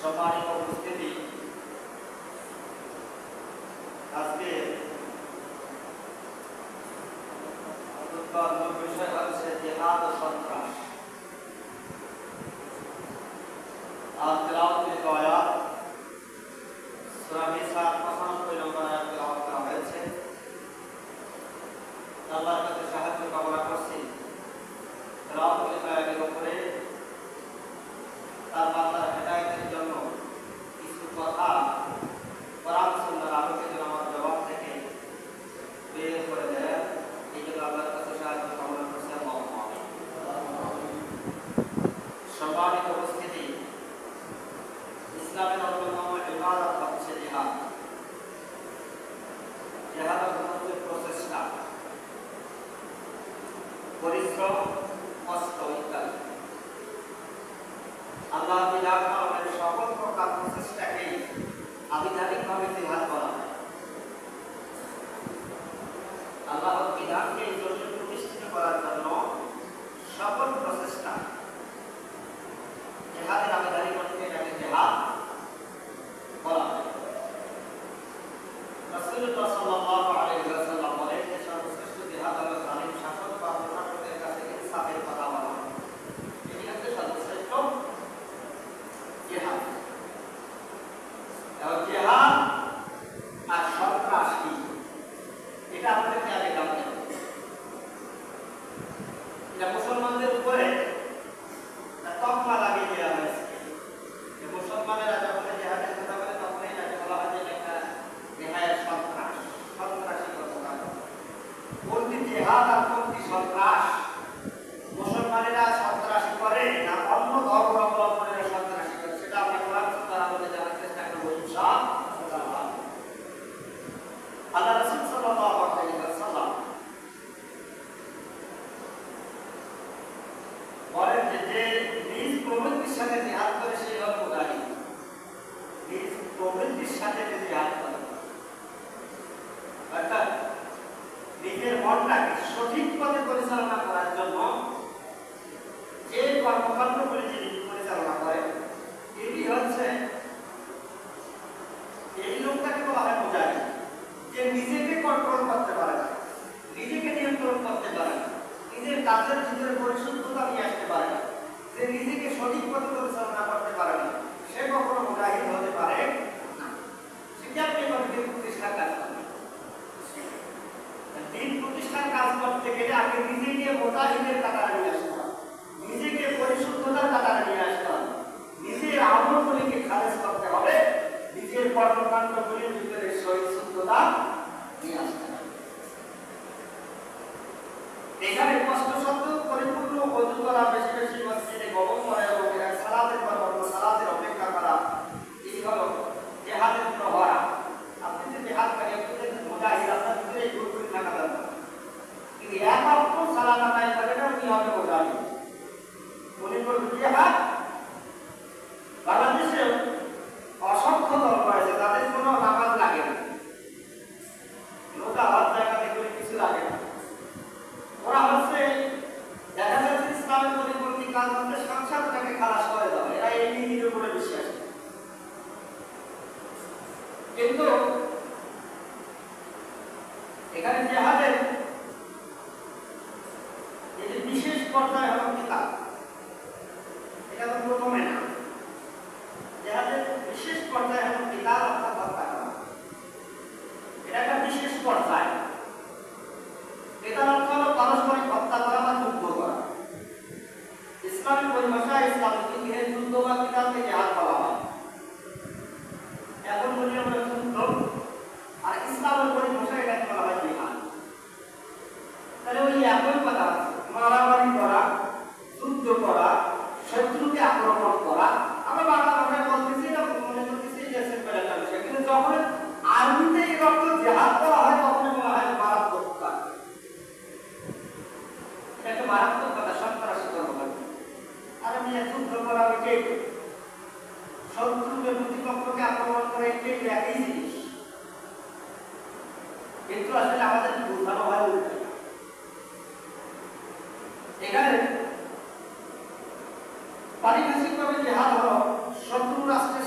সম্মানিত উপস্থিতি, আজকে বিষয় হচ্ছে জিহাদ ও সন্ত্রাস। আর তেলাওয়াতের আয়াত সূরা নিসা 95 নম্বর আয়াত তেলাওয়াত করা হয়েছে। আল্লাহর কাছে সাহায্য কামনা করছি তেলাওয়াতের আয়াতের উপরে তার বান্দার হেদায়েতের জন্য কিছু কথা কোরআন সুন্নাহর আলোকে যেন আমার জবাব থেকে বের করে দেয়, এই জন্য আল্লাহর কাছে সাহায্য কামনা করছি। সম্মানিত উপস্থিতি, ইসলামের অন্যতম ইবাদত হচ্ছে জিহাদ। জিহাদ হচ্ছে প্রচেষ্টা, পরিশ্রম, কষ্ট ইত্যাদি। আল্লাহ বিধান আমাদের সকল প্রকার প্রচেষ্টাকে আবিধানিকভাবে জিহাদ করা হয়। আল্লাহর বিধানকে জন্য প্রতিষ্ঠিত করার জন্য সকল প্রচেষ্টা জিহাদের আবিধানিক অর্থে এটাকে জিহাদ বলা হয়। রাসূলুল্লাহ সাল্লাল্লাহু আলাইহি ওয়াসাল্লাম বলেন যে সর্বশ্রেষ্ঠ জিহাদ হলো জালিম শাসক বা প্রশাসকের কাছে ইনসাফের কথা বলা। এটি হচ্ছে সর্বশ্রেষ্ঠ জিহাদ। এবং জিহাদ আর সন্ত্রাস কি, এটা আপনাদেরকে আগে জানতে হবে। এটা মুসলমানদের উপরে তকমা লাগিয়ে দেওয়া হয়েছে যে মুসলমানেরা যখন জিহাদের কথা বলে তখন এটাকে বলা হয় যে একটা জিহাদের সন্ত্রাস, সন্ত্রাসী কর্মকাণ্ড। কোনটি জিহাদ আর কোনটি সন্ত্রাস? মুসলমানেরা সন্ত্রাসী করে না অন্য ধর্মাবলম্বীরা সন্ত্রাসী করে, সেটা আমরা কোরআন সুন্নাহর আলোকে জানার চেষ্টা করব ইনশাআল্লাহ। আল্লাহ রাসূল সাল্লাল্লাহু আলাইহি ওয়াসাল্লাম বলেন যে নিজ প্রবৃত্তির সাথে জিহাদ করে সে হল মুজাহিদ। নিজ প্রবৃত্তির সাথে যে জিহাদ করে, অর্থাৎ নিজের মনটাকে সঠিক পথে পরিচালনা করার জন্য যে কর্মকাণ্ডগুলি যিনি পরিচালনা করেন, এটি হচ্ছে এই লোকটাকে বলা হয় মুজাহিদ। যে নিজেকে কন্ট্রোল করতে পারে না, নিজেকে নিয়ন্ত্রণ করতে পারে না, নিজের কাজের ভিতরে পরিশুদ্ধতা নিয়ে আসতে পারে না, যে নিজেকে সঠিক পথে পরিচালনা করতে পারে না, সে কখনো মুজাহিদ হতে পারে না। সে কেমনি দিন প্রতিষ্ঠার কাজ করবে? দিন প্রতিষ্ঠার কাজ করতে গেলে আগে নিজেকে মুজাহিদের কাতারে নিয়ে আসতে হবে, নিজেকে পরিশুদ্ধতার কাতারে নিয়ে আসতে হবে, নিজের আমলগুলিকে খারেজ করতে হবে, নিজের কর্মকাণ্ডগুলির ভিতরে সহিষ্ণুতা নিয়ে আসতে হবে। এখানে কষ্ট শব্দ পরিপূর্ণ ওযু করা, বেশি বেশি মসজিদে গমন করা এবং সালাতের পর সালাতের অপেক্ষা করা, এই হলো জিহাদের প্রহরা। আপনি যে জিহাদ করেন আপনি মুজাহিদ, আপনার ভিতরে এই গুণগুলি থাকা দরকার। কিন্তু এক অক্ষ সালাত আদায় করে না, উনি হবে মুজাহিদ, উনি করবেন জিহাদ। বাংলাদেশে অসংখ্য দল রয়েছে তাদের কোনো নামাজ লাগে না, লোকা হজ জায়গাতে করে কিছু লাগে না। ওরা হচ্ছে দেখা যাচ্ছে ইসলামের পরিপন্থী কাজ হচ্ছে সংসারটাকে খালাস করে দেওয়া, এরা এই নীতির উপরে বিশ্বাস। কিন্তু এখানে জিহাদের এই যে বিশেষ পর্যায়ে হলো কিতাব, এটা তো প্রথমে না। জিহাদের বিশেষ পর্যায়ে হলো কিতাব অর্থাৎ হত্যা করা, এটা একটা বিশেষ পর্যায়। এটার অর্থ হলো পারস্পরিক হত্যা করা বা যুদ্ধ করা। ইসলামের পরিভাষায় ইসলামের ইতিহাসে যুদ্ধ বা কিতাবকে জিহাদ বলা হয়। এখন বলি আমরা যুদ্ধ, আর ইসলামের পরিভাষায় এটাকে বলা হয় জিহাদ। তাহলে ওই একই কথা, মারামারি করা, যুদ্ধ করা, শত্রুকে আক্রমণ করা। আমরা বাংলা ভাষায় বলতেছি না, মনে করতেছি যে সিম্পল একটা বিষয়, কিন্তু যখন আরবিতে এর অর্থ জিহাদ করা হয় তখন বলা হয় মারাত্মক কাজ। এটা মারাত্মক কথা, সন্ত্রাসী কর্মকাণ্ড। আর আমি যুদ্ধ করা ওইটাই, শত্রুকে প্রতিপক্ষকে আক্রমণ করা এটাই একই জিনিস, কিন্তু আসলে আমাদের বোঝানো হয় উল্টো। এখানে পারিভাষিকভাবে জিহাদ হলো শত্রু রাষ্ট্রের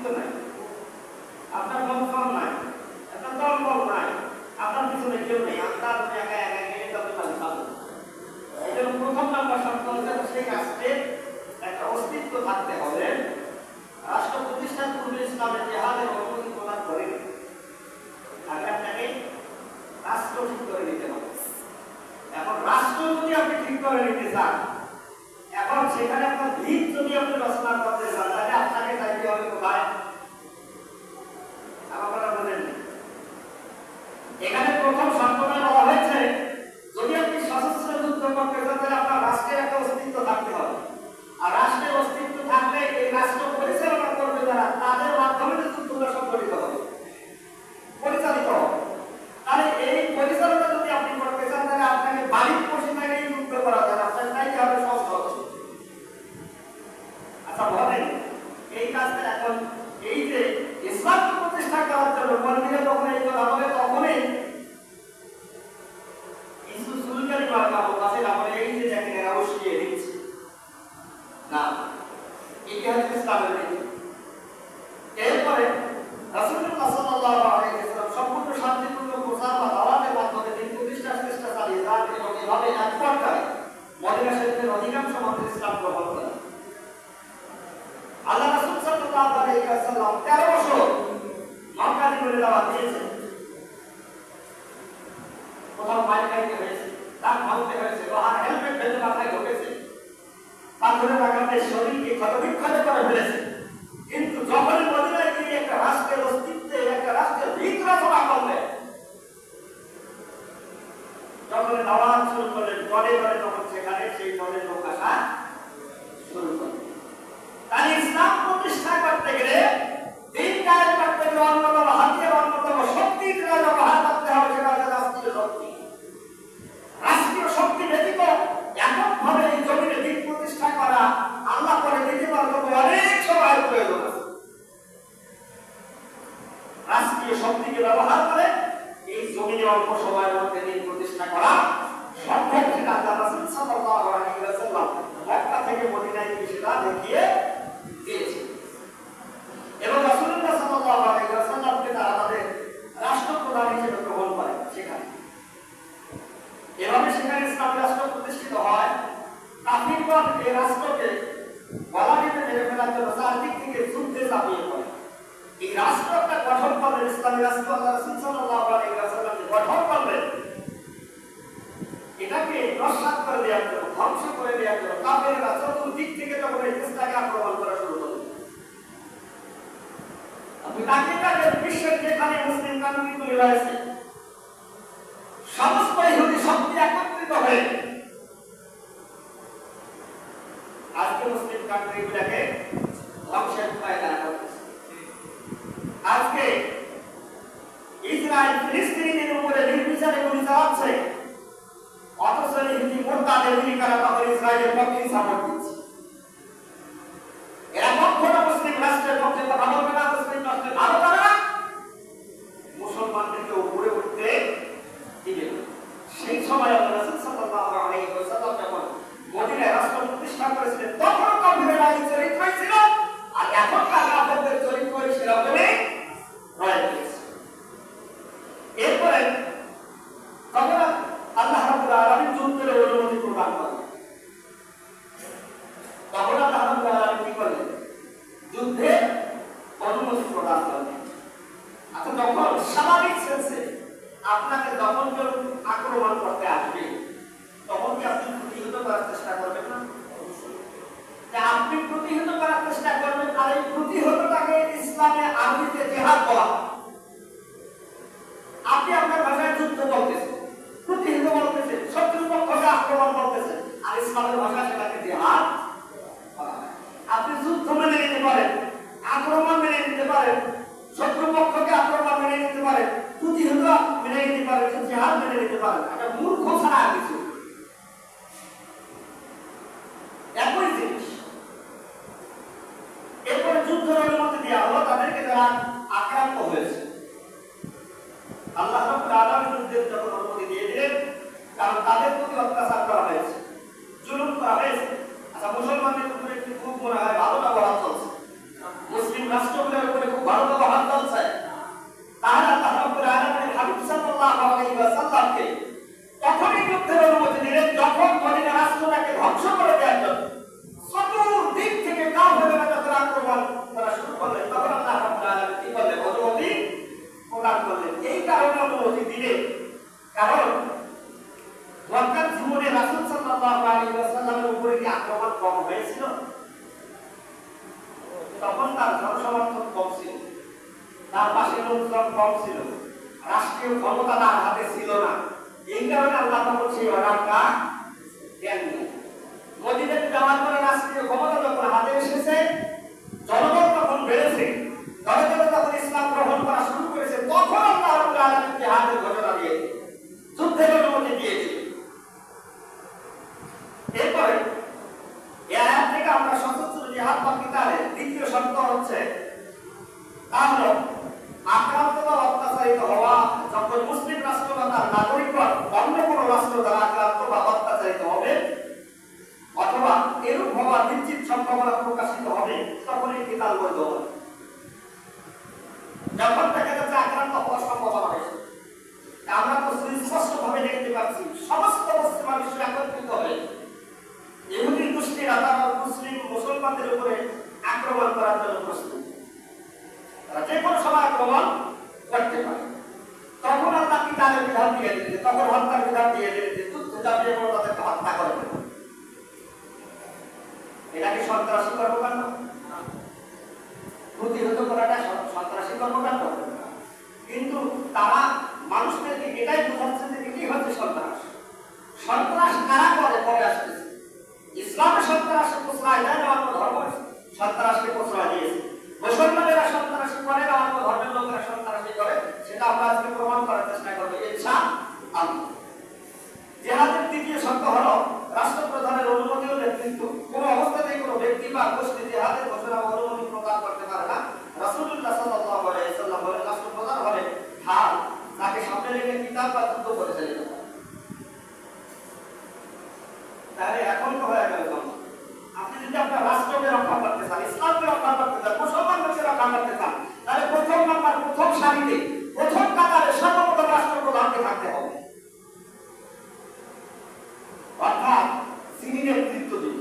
অস্তিত্ব নাই, আপনার বংশম নাই, আপনার দলবল নাই, আপনার পিছনে কেউ নেই, আপনার একা একা গেলে তবে পানি পাবেন। এই জন্য প্রথম নাম্বার শর্ত হচ্ছে সেই রাষ্ট্রের একটা অস্তিত্ব থাকতে হবে। রাষ্ট্র প্রতিষ্ঠার পূর্বে ইসলামের জেহাদের অনুমতি প্রদান করেন, আগে আপনাকে রাষ্ট্র ঠিক করে নিতে হবে। এখন রাষ্ট্র যদি আপনি ঠিক করে নিতে চান, এখন সেখানে আপনার ভিত যদি আপনি রচনা করতে চান, তাহলে আপনাকে চাইতে হবে কোথায়? আমার কথা বলেন, এখানে প্রথম শর্তটা বলা হয়েছে যদি আপনি সশস্ত্র যুদ্ধ করতে চান তাহলে আপনার রাষ্ট্রের একটা অস্তিত্ব থাকতে হবে। আর রাষ্ট্রের অস্তিত্ব থাকলে এই রাষ্ট্র পরিচালনা করবে যারা, তাদের মাধ্যমে যুদ্ধটা সংগঠিত হবে, পরিচালিত হবে। তাহলে এই পরিচালনা যদি আপনি করতে চান তাহলে আপনাকে বাড়ির বসে থেকে যুদ্ধ করা যায়, আপনার চাইতে হবে সব সহজ। আচ্ছা বলেন, এই কাজটা এখন এই যে ইসলাম প্রতিষ্ঠা করার জন্য মন্দিরে যখন এই কথা বলে তখনই কিছু সুলকারি মার্কা আছে, তারপরে এই যে দেখেন এরা উস্কিয়ে দিচ্ছে না, এটি হচ্ছে ইসলামের নীতি। এরপরে রাসূলুল্লাহ সাল্লাল্লাহু আলাইহি ওয়াসাল্লাম সম্পূর্ণ শান্তিপূর্ণ প্রচার বা দাওয়াতের মাধ্যমে দিন প্রতিষ্ঠার চেষ্টা চালিয়ে যান এবং এভাবে এক পর্যায়ে মদিনা শরীফের অধিকাংশ মানুষ ইসলাম গ্রহণ করে। আল্লাহ রাসূল সাল্লাল্লাহু আলাইহি ওয়াসাল্লাম 13 বছর মক্কা জীবনে দাওয়াত দিয়েছেন। কোথাও মাইল খাইতে হয়েছে, দাঁত ভাঙতে হয়েছে, লোহার হেলমেট বেঁধে মাথায় ঢুকেছে, পাথরের আঘাতে শরীরকে ক্ষতবিক্ষত করে ফেলেছে। কিন্তু যখন মদিনায় গিয়ে একটা রাষ্ট্রের অস্তিত্বে একটা রাষ্ট্রের ভিত রচনা করলেন, যখন দাওয়াত শুরু করলেন দলে দলে, তখন সেখানে সেই দলের লোক আসা শুরু করলেন। তাই ইসলাম প্রতিষ্ঠা করতে গেলে, দিন কায়েম করতে গেলে অন্যতম হাতিয়ার, অন্যতম শক্তি যেটা ব্যবহার করতে হবে সেটা হচ্ছে রাষ্ট্রীয় শক্তি। রাষ্ট্রীয় শক্তি ব্যতীত এককভাবে এই জমিনে দিন প্রতিষ্ঠা করা আল্লাহ করে দিতে পারবে অনেক সময়ের প্রয়োজন আছে। রাষ্ট্রীয় শক্তিকে ব্যবহার করে এই জমিনে অল্প সময়ের মধ্যে দিন প্রতিষ্ঠা করা সম্ভব, সেটা আল্লাহ রাসূল সাল্লাল্লাহু আলাইহি ওয়াসাল্লাম মক্কা থেকে মদিনায় গিয়ে সেটা দেখিয়ে দিয়েছে। এবং রাসূলুল্লাহ সাল্লাল্লাহু আলাইহি ওয়াসাল্লামকে তারা তাদের রাষ্ট্রপ্রধান হিসেবে গ্রহণ করে সেখানে। এভাবে সেখানে ইসলামী রাষ্ট্র প্রতিষ্ঠিত হয়। কাফিরগণ এই রাষ্ট্রকে গলাটিতে মেরে ফেলার জন্য চারদিক থেকে যুদ্ধে ঝাঁপিয়ে পড়ে। এই রাষ্ট্রটা গঠন করলেন ইসলামী রাষ্ট্র আল্লাহ রাসূল সাল্লাল্লাহু আলাইহি ওয়াসাল্লাম গঠন করলেন, এটাকে নস্যাৎ করে দেওয়ার জন্য, ধ্বংস করে দেওয়ার জন্য কাফেররা চতুর্দিক থেকে যখন এই দেশটাকে আক্রমণ করা শুরু করলেন। আপনি তাকে বিশ্বের যেখানে মুসলিম কান্ট্রি তৈরি হয়েছে, সমস্ত ইহুদি শক্তি একত্রিত হয়ে আজকে মুসলিম কান্ট্রিগুলোকে ধ্বংসের পায়তারা করতেছে। আজকে ইসরায়েল ফিলিস্তিনিদের উপরে নির্বিচারে গুলি চালাচ্ছে, অথচ ইহুদি মোরতাদের আমেরিকারা তখন ইসরায়েলের পক্ষে সাপোর্ট দিচ্ছে। এরা কখনো মুসলিম রাষ্ট্রের পক্ষে কথা বলবে না, মুসলিম রাষ্ট্রের ভালো করে না, মুসলমানদেরকে উপরে উঠতে দিবে না। সেই সময় আল্লাহ রাসূল সাল্লাল্লাহু আলাইহি ওয়াসাল্লাম যখন মদিনায় রাষ্ট্র প্রতিষ্ঠা করেছিলেন, তখন কাফিররা এই চরিত্র ছিল, আর এখনকার কাফেরদের চরিত্র সেরকমই রয়েছে। এরপরে তখন আল্লাহ রাব্বুল আলামিন যুদ্ধের অনুমতি প্রদান করেন। তখন আল্লাহ রাব্বুল আলামিন কি করলেন? যুদ্ধে অনুমতি প্রদান করলেন। আচ্ছা, যখন স্বাভাবিক সেন্সে আপনাকে যখন কেউ আক্রমণ করতে আসবে, তখন কি আপনি প্রতিহত করার চেষ্টা করবেন না? আপনি প্রতিহত করার চেষ্টা করবেন, আর এই প্রতিহতটাকে ইসলামে আরবিতে জিহাদ বলা। আপনি আপনার ভাষায় যুদ্ধ বলতেছেন, প্রতিহত বলতেছেন, শত্রুপক্ষকে আক্রমণ করতেছেন, আর ইসলামের ভাষায় সেটাকে জিহাদ বলা হয়। আপনি যুদ্ধ মেনে নিতে পারেন, আক্রমণ মেনে নিতে পারেন, শত্রুপক্ষকে আক্রমণ মেনে নিতে পারেন, প্রতিহত মেনে নিতে পারেন, জিহাদ মেনে নিতে পারেন। এটা মূর্খ ছাড়া আর কিছু একই জিনিস। এরপরে যুদ্ধের অনুমতি দেওয়া হলো তাদেরকে যারা আক্রান্ত হয়েছে। আল্লাহ রাব্বুল আলামিন যুদ্ধের যখন অনুমতি দিয়ে দিলেন, কারণ তাদের প্রতি অত্যাচার করা হয়েছে, জুলুম করা হয়েছে। আচ্ছা, মুসলমানদের উপরে একটু খুব মনে হয় ভালো ব্যবহার চলছে, মুসলিম রাষ্ট্রগুলোর উপরে মহল চলছে, তাহলে আল্লাহ রাব্বুল আলামিন হাবিব সাল্লাল্লাহু আলাইহি ওয়াসাল্লামকে তখনই যুদ্ধের অনুমতি দিলেন যখন মদিনা রাষ্ট্রটাকে ধ্বংস করে দেওয়ার জন্য চতুর্দিক থেকে কাফেররা যখন আক্রমণ করা শুরু করলেন, তখন আল্লাহ রাব্বুল আলামিন কি করলেন? অনুমতি প্রদান করলেন। এই কারণে অনুমতি দিলেন, কারণ মক্কার জীবনে রাসূল সাল্লাল্লাহু আলাইহি ওয়াসাল্লামের উপরে কি আক্রমণ কম হয়েছিল? তখন তার জনসমর্থন কম ছিল, তার পাশে লোকজন কম ছিল, রাষ্ট্রীয় ক্ষমতা তার হাতে ছিল না। এই কারণে আল্লাহ তখন সেই অর্ডারটা দেননি। মদিনাতে যাওয়ার পরে রাষ্ট্রীয় ক্ষমতা যখন হাতে এসেছে, জনগণ তখন বেড়েছে, জনগণ তখন ইসলাম গ্রহণ করা শুরু করেছে, তখন আল্লাহ রাব্বুল আলামিন জিহাদের ঘোষণা দিয়ে যুদ্ধের অনুমতি দিয়ে দিলেন। এরপরে এর থেকে আমরা সশস্ত্র জিহাদ বা কিতালের দ্বিতীয় শর্ত হচ্ছে তা হলো আক্রান্ত বা অত্যাচারিত হওয়া। যখন মুসলিম রাষ্ট্র বা তার নাগরিকগণ অন্য কোনো রাষ্ট্র দ্বারা আক্রান্ত বা অত্যাচারিত হবে অথবা এরূপ হওয়ার নিশ্চিত সম্ভাবনা প্রকাশিত হবে, তখন এই কিতাল বৈধ হবে। যখন দেখা যাচ্ছে আক্রান্ত হওয়ার সম্ভাবনা বেশি, আমরা তো সুস্পষ্টভাবে দেখতে পাচ্ছি সমস্ত পশ্চিমা বিশ্ব একত্রিত হয়ে ইহুদি গোষ্ঠীরা তারা মুসলিম মুসলমানদের উপরে আক্রমণ করার জন্য প্রস্তুত, তারা যে কোনো সময় আক্রমণ করতে পারে। তখন আল্লাহ কিতালের বিধান দিয়ে দিলেন, তখন হত্যার বিধান দিয়ে দিলেন যে যুদ্ধে চাপিয়ে পড়ে তাদেরকে হত্যা করবে। এটা কি সন্ত্রাসী কর্মকাণ্ড? প্রতিহত করাটা সন্ত্রাসী কর্মকাণ্ড, কিন্তু তারা মানুষদেরকে এটাই বোঝাচ্ছে যে কি হচ্ছে সন্ত্রাস। সন্ত্রাস কারা করে কবে আসতেছে? ইসলামের সন্ত্রাসকে প্রশ্রয় দেয় না, অন্য ধর্ম সন্ত্রাসকে প্রশ্রয় দিয়েছে। মুসলমানেরা সন্ত্রাসী করে না, অন্য ধর্মের লোকেরা সন্ত্রাসী করে, সেটা আমরা আজকে প্রমাণ করার চেষ্টা করবো ইনশাআল্লাহ। জিহাদের দ্বিতীয় শর্ত হলো রাষ্ট্রপ্রধানের অনুমতি ও নেতৃত্ব। কোনো অবস্থাতেই কোনো ব্যক্তি বা গোষ্ঠী জিহাদের ঘোষণা বা অনুমতি প্রদান করতে পারে না। রাসূলুল্লাহ সাল্লাল্লাহু আলাইহি ওয়াসাল্লাম বলেন, রাষ্ট্রপ্রধান হলে ঢাল, তাকে সামনে রেখে কিতাব বা যুদ্ধ পরিচালিত করে। তাহলে এখন তো হয়ে গেল, আপনি যদি আপনার রাষ্ট্রকে রক্ষা করতে চান, ইসলামকে রক্ষা করতে চান, মুসলমানকে রক্ষা করতে চান, তাহলে প্রথম নাম্বার, প্রথম সারিতে, প্রথম কাতারে সর্বপ্রথম রাষ্ট্রপ্রধানকে থাকতে হবে, অর্থাৎ তিনি নেতৃত্ব দিন।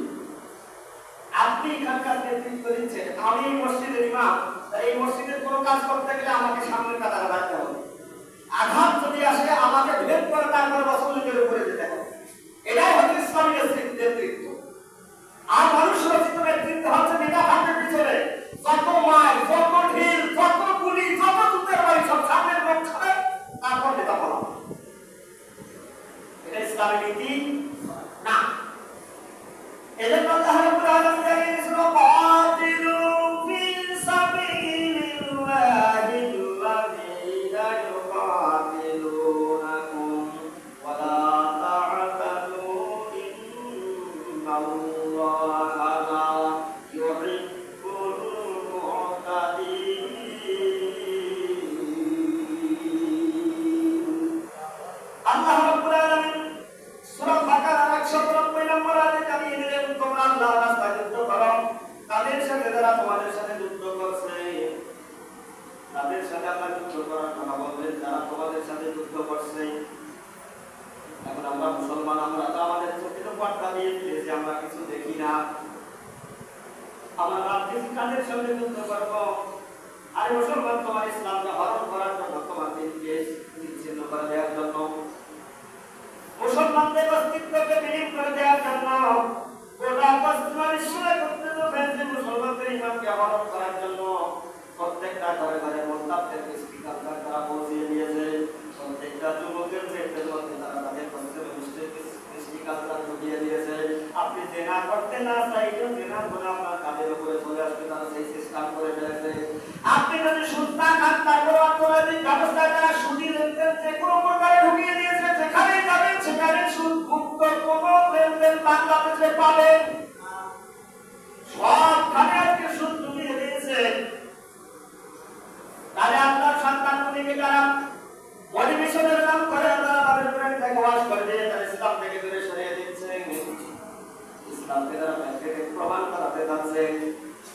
আপনি এখানকার নেতৃত্ব দিচ্ছেন, আমি মসজিদের ইমাম, এই মসজিদের কোনো কাজ করতে গেলে আমাকে সামনের কাতারে রাখতে হবে। আঘাত যদি আসে আমাকে ভেদ করে তারপরে রাসূলের উপরে যেতে হবে। এটাই হচ্ছে ইসলামী নেতৃত্ব। আর মানুষ রচিত নেতৃত্ব হচ্ছে বিনা হাতের পিছনে যত মার, যত ঢিল, যত গুলি, যত যুদ্ধের বাড়ি সব সামনের লোক ছাড়ে, তারপর নেতা বলা। এটা ইসলামী নীতি না। এজন্য আল্লাহ রাব্বুল আলামিন জানিয়েছেন, কাতিলু ফি সাবিলিল্লাহি আল্লাযীনা ইউকাতিলুনাকুম ওয়া লা তা'তাদু ইন্নাল্লাহা লা ইউহিব্বুল মু'তাদিন। আল্লাহ রাব্বুল আলামিন সূরা বাকারার 190 নম্বর আয়াতে জানিয়ে দিলেন, তোমরা আল্লাহর রাস্তায় যুদ্ধ করো, তাদের সাথে যারা তোমাদের সাথে যুদ্ধ করছে, তাদের সাথে আল্লাহ যুদ্ধ করার কথা বলবেন, যারা তোমাদের সাথে যুদ্ধ করছে। এখন আমরা মুসলমান, আমরা তো আমাদের চোখে পর্দা দিয়ে ফেলেছি, আমরা কিছু দেখি না। আমরা রাজনীতি কাদের সঙ্গে যুদ্ধ করবো? আরে মুসলমান, তোমার ইসলামকে হরণ করার জন্য, তোমার দিনকে বিচ্ছিন্ন করে দেওয়ার জন্য, মুসলমানদের অস্তিত্বকে বিলীন করে দেওয়ার জন্য, গোটা পশ্চিমা বিশ্বে একত্রিত হয়েছে মুসলমানদের ইমানকে হরণ করার জন্য। প্রত্যেকটা ঘরে ঘরে মোল্লাদের স্পিকার তারা পৌঁছিয়ে দিয়েছে, প্রত্যেকটা যুবকের পেটের মধ্যে তারা তাদের স্পিকার ঢুকিয়ে দিয়েছে। আপনি জেনা করতে না চাইলেও জেনার গুনাহ আপনার কাঁধের উপরে চলে আসবে, তারা সেই সিস্টেম করে ফেলেছে। আপনি যদি সুদ না খান, তারপর অর্থনৈতিক ব্যবস্থায় তারা সুদী লেনদেন যে কোনো প্রকারে ঢুকিয়ে দিয়েছে। যেখানেই যাবেন সেখানে সুদ মুক্ত কোনো লেনদেন বাংলাদেশে পাবেন, সবখানে আজকে সুদ ঢুকিয়ে দিয়েছে। তাহলে আপনার সন্তানগুলিকে তারা অধিবেশনের নাম করে তারা তাদের ব্রেন থেকে ওয়াশ করে দিয়ে তারা ইসলাম থেকে দূরে সরিয়ে দিচ্ছে। ইসলামকে তারা প্রমাণ করাতে যাচ্ছে,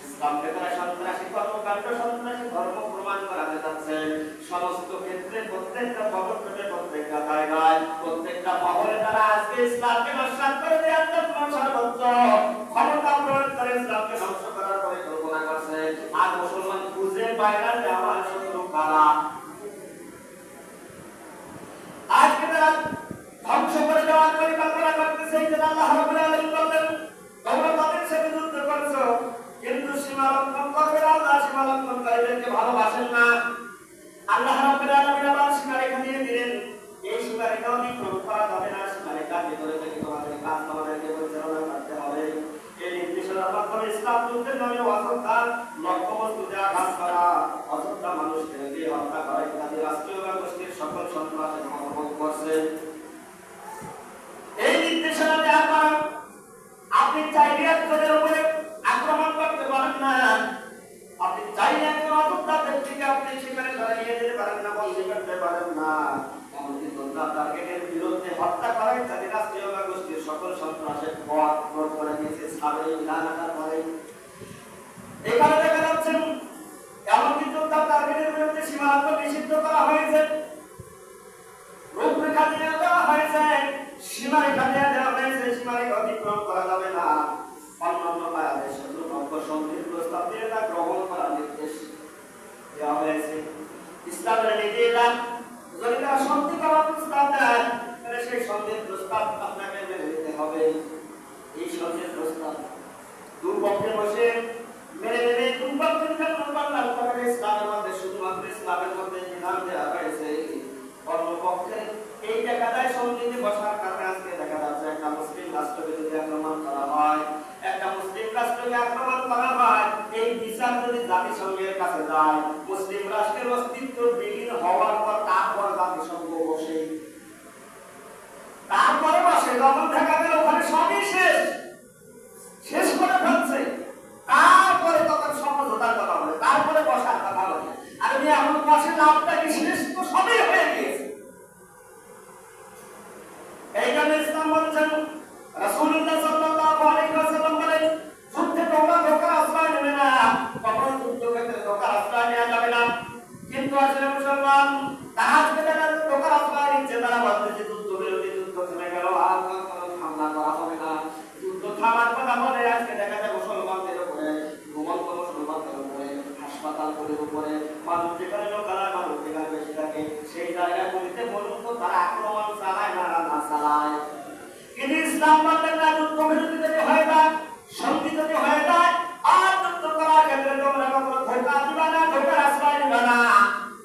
ইসলামকে তারা সন্ত্রাসী কর্মকাণ্ড, সন্ত্রাসী ধর্ম সমস্ত ক্ষেত্রে প্রত্যেকটা পদক্ষেপে প্রত্যেকটা জায়গায় প্রত্যেকটা মহলে তারা আজকে ইসলামকে নস্বাত করে দেওয়ার জন্য সর্বোচ্চ ক্ষমতা প্রয়োগ করে ইসলামকে ধ্বংস করার পরিকল্পনা করছে। আর মুসলমান বুঝে পায় না যে আমার শত্রু কারা। আজকে তারা ধ্বংস করে দেওয়ার পরিকল্পনা করতেছে। এই যে আল্লাহ রাব্বুল আলামিন বলেন, তোমরা তাদের সাথে যুদ্ধ করছো, কিন্তু সীমা লঙ্ঘন করবে না। আল্লাহ সীমা লঙ্ঘনকারীদেরকে ভালোবাসেন না। আল্লাহ রাব্বুল আলামিন আবার সীমারেখা দিয়ে দিলেন, এই সীমারেখা অতিক্রম করা যাবে না। সীমারেখার ভিতরে থেকে তোমাদের কাজ তোমাদেরকে পরিচালনা করতে হবে। এই নির্দেশনার মাধ্যমে ইসলাম যুদ্ধের নামে অযোধ্যা লক্ষ্যবস্তুতে আঘাত করা, অযোধ্যা মানুষকে দিয়ে হত্যা করা ইত্যাদি রাষ্ট্রীয় বা গোষ্ঠীর সকল সন্ত্রাসের সমর্থন করছে। এই নির্দেশনা দেওয়ার পর আপনি চাইলে একজনের উপরে আক্রমণ করতে পারেন না। আপনি চাইলে একজন অযোদ্ধা ব্যক্তিকে আপনি সেখানে দাঁড়িয়ে যেতে পারেন না, বন্দী করতে পারেন না। এমনকি যোদ্ধা টার্গেটের বিরুদ্ধে হত্যা করা ইত্যাদি রাষ্ট্রীয় বা গোষ্ঠীর সকল সন্ত্রাসের পথ রোধ করে দিয়েছে ইসলামের এই বিধান আকার করে। এখানে দেখা যাচ্ছে এমনকি যোদ্ধা টার্গেটের বিরুদ্ধে সীমান্ত নিষিদ্ধ করা হয়েছে, রূপরেখা দিয়ে দেওয়া হয়েছে, সীমারেখা দিয়ে দেওয়া হয়েছে, সীমারেখা অতিক্রম করা যাবে না। অন্যান্য আয়াতে শত্রুপক্ষ সন্ধির প্রস্তাব দিয়ে তা গ্রহণ করার নির্দেশ দেওয়া হয়েছে। ইসলামের নীতিটা যদি তারা সন্ধি করার প্রস্তাব দেয়, তাহলে সেই সন্ধির প্রস্তাব আপনাকে মেনে নিতে হবে। এই সন্ধির প্রস্তাব দুপক্ষে বসে মেনে নেবে, দুপক্ষের জন্য কল্যাণ করবে। ইসলামের মধ্যে শুধুমাত্র ইসলামের মধ্যে বিধান দেওয়া হয়েছে। অন্য পক্ষে এই দেখা যায় সন্ধিতে বসার কারণে আজকে দেখা যাচ্ছে একটা মুসলিম রাষ্ট্রকে যদি আক্রমণ করা হয়, একটা মুসলিম রাষ্ট্রকে আক্রমণ করা হয়, এই বিচার যদি জাতিসংঘের কাছে যায়, মুসলিম রাষ্ট্রের অস্তিত্ব বিলীন হওয়ার পর তারপর জাতিসংঘ বসে, তারপরে বসে যখন দেখা গেল ওখানে সবই শেষ করে ফেলছে, তারপরে তখন সমঝোতার কথা বলে, তারপরে বসার কথা বলে। আর আমি এখন বসে লাভটা কি? শেষ তো সবই হয়ে গিয়েছে। এই জন্য ইসলাম বলছেন, রাসূলুল্লাহ সাল্লাল্লাহু আলাইহি ওয়াসাল্লাম বলেন, যুদ্ধে তোমরা ধোঁকার আশ্রয় নেবে না, কখনো যুদ্ধক্ষেত্রে ধোঁকার আশ্রয় নেওয়া যাবে না। কিন্তু আসলে মুসলমান তারা আজকে যারা ধোঁকার আশ্রয় নিচ্ছে, তারা বলছে যুদ্ধ বিরোধী, যুদ্ধ থেমে গেল, আর কোনো হামলা করা হবে না। যুদ্ধ থামার কথা বলে আজকে দেখা যায় মুসলমানদের উপরে, ঘুমন্ত মুসলমানদের উপরে, হাসপাতালগুলির উপরে, মানুষ যেখানে লোকালয়, মানুষ যেখানে বেশি থাকে, সেই জায়গাগুলিতে বলুন তো তারা আক্রমণ চালায় না চালায়। কিন্তু ইসলাম বললেন না, যুদ্ধ বিরোধী যদি হয়ে যায়, সন্ধি যদি হয়ে যায়, আর যুদ্ধ করার ক্ষেত্রে তোমরা কখনো ধোঁকা দিবা না, ধোঁকার আশ্রয় নিবা না।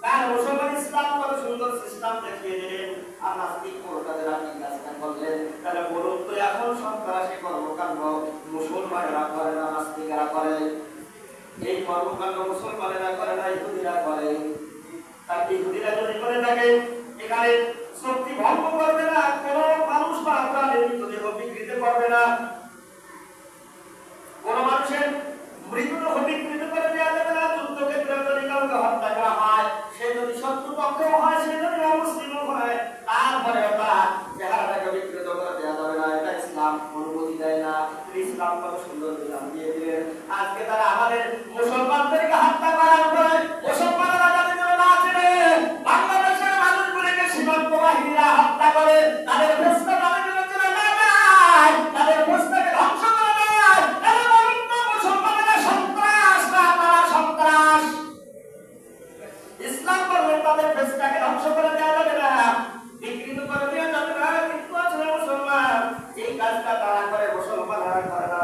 কারণ মুসলমান ইসলাম কত সুন্দর সিস্টেম দেখিয়ে দিলেন। আর নাস্তিক মোরতাদেরা কি কাজটা করলেন? তাহলে বলুন তো এখন সন্ত্রাসী কর্মকাণ্ড মুসলমানেরা করে না নাস্তিকেরা করে? এই কর্মকাণ্ড মুসলমানেরা করে না ইহুদিরা করে। তার ইহুদিরা যদি করে থাকে, এখানে শক্তি ভঙ্গ করবে না, কোন মানুষ বা প্রাণীর মৃতদেহ বিকৃত করবে না, কোন মানুষের মৃতদেহ বিকৃত করে দেওয়া যাবে না। যুদ্ধক্ষেত্রে যদি কাউকে হত্যা করা হয়, সে যদি শত্রুপক্ষও হয়, সে যদি অমুসলিমও হয়, তারপরেও তার চেহারাটাকে বিকৃত করে দেওয়া যাবে না। এটা ইসলাম অনুমতি দেয় না। ইসলাম কত সুন্দর বিধান দিয়ে দিলেন। আজকে তারা আমাদের মুসলমানদেরকে হত্যা করার উপরে মুসলমানরা যাতে না ছেড়ে বাংলাদেশের মানুষগুলিকে সীমান্ত বাহিনীরা হত্যা করে, তাদের প্রশ্ন তাদের জন্য না যায়, তাদের প্রশ্নকে ধ্বংস করে দেয়। তারা বলুন তো মুসলমানেরা সন্ত্রাস না তারা সন্ত্রাস? ইসলাম বললেন তাদের প্রশ্নকে ধ্বংস করে দেওয়া যাবে না, বিকৃত করে দেওয়া যাবে না। কিন্তু আসলে মুসলমান এই কাজটা তারা করে, মুসলমানরা করে না।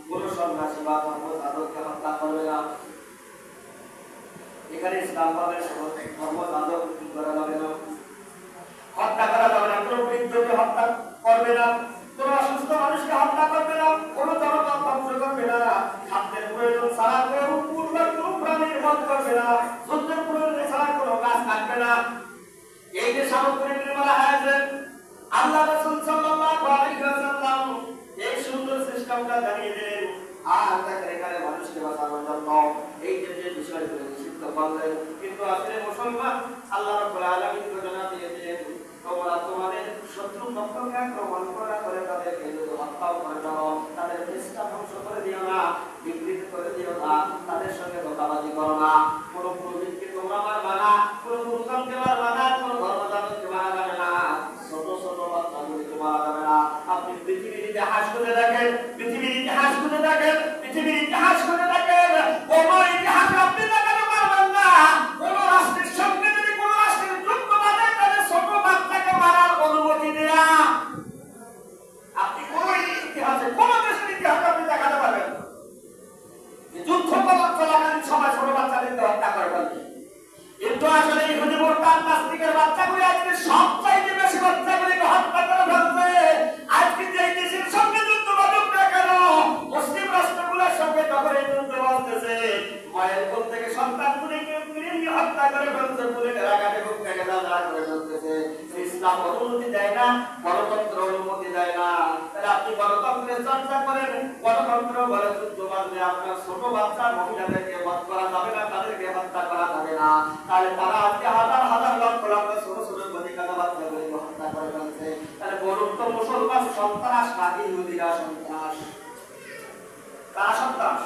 কোন সন্ন্যাসী বা ধর্মযাজককে হত্যা করবে না। এখানে ইসলাম বলেন ধর্মযাজক করা যাবে না, হত্যা করা যাবে না, কোন বৃদ্ধকে হত্যা করবে না, কোন অসুস্থ মানুষকে হত্যা করবে না, কোন জনপদ ধ্বংস করবে না, খাদ্যের প্রয়োজন ছাড়া কোন পূর্বের কোন প্রাণীর বধ করবে না, যুদ্ধের প্রয়োজন ছাড়া কোন কাজ থাকবে না। এই যে সামগ্রিক বলা হয়েছে, আল্লাহ রাসূল সাল্লাল্লাহু আলাইহি ওয়াসাল্লাম এই সুন্দর সিস্টেমটা জানিয়ে দিলেন। আর তাকে এখানে মানুষকে বাঁচানোর জন্য এই যে বিষয়গুলো নিষিদ্ধ করলেন। কিন্তু আসলে মুসলমান আল্লাহ রাব্বুল আলামিন ঘোষণা দিয়ে দিলেন, তোমরা তোমাদের শত্রু পক্ষকে আক্রমণ করে তাদেরকে যদি হত্যা করে দাও, তাদের দেশটা ধ্বংস করে দিও না, বিকৃত করে দিও না, তাদের সঙ্গে ধোঁকাবাজি করো না, কোন পুরোহিতকে তোমরা মারবা না, কোন সবচাইতে বেশি বাচ্চাগুলিকে হত্যা করে ফেলছে। আজকে যে দেশের সঙ্গে যুদ্ধ বাজুক না কেন, মুসলিম রাষ্ট্রগুলোর সঙ্গে যখন এই যুদ্ধ বাজতেছে, মায়ের কোল থেকে সন্তানগুলিকে নিয়ে হত্যা করে ফেলছে, পুরে কারাগারে ঢুকে গেলা করে ফেলতেছে। ইসলাম অনুমতি দেয় না, গণতন্ত্র অনুমতি দেয় না। তাহলে আপনি গণতন্ত্রের চর্চা করেন, গণতন্ত্র বলে যুদ্ধ বাঁধলে আপনার ছোট বাচ্চা মহিলাদেরকে বধ করা যাবে না, তাদেরকে হত্যা করা যাবে না। তাহলে তারা আজকে হাজার হাজার লক্ষ লক্ষ ছোট ছোট গতিকাতা বাচ্চাগুলিকে হত্যা করে ফেলছে। তাহলে বলুন তো মুসলমান সন্ত্রাস নাকি ইহুদিরা সন্ত্রাস? কারা সন্ত্রাস?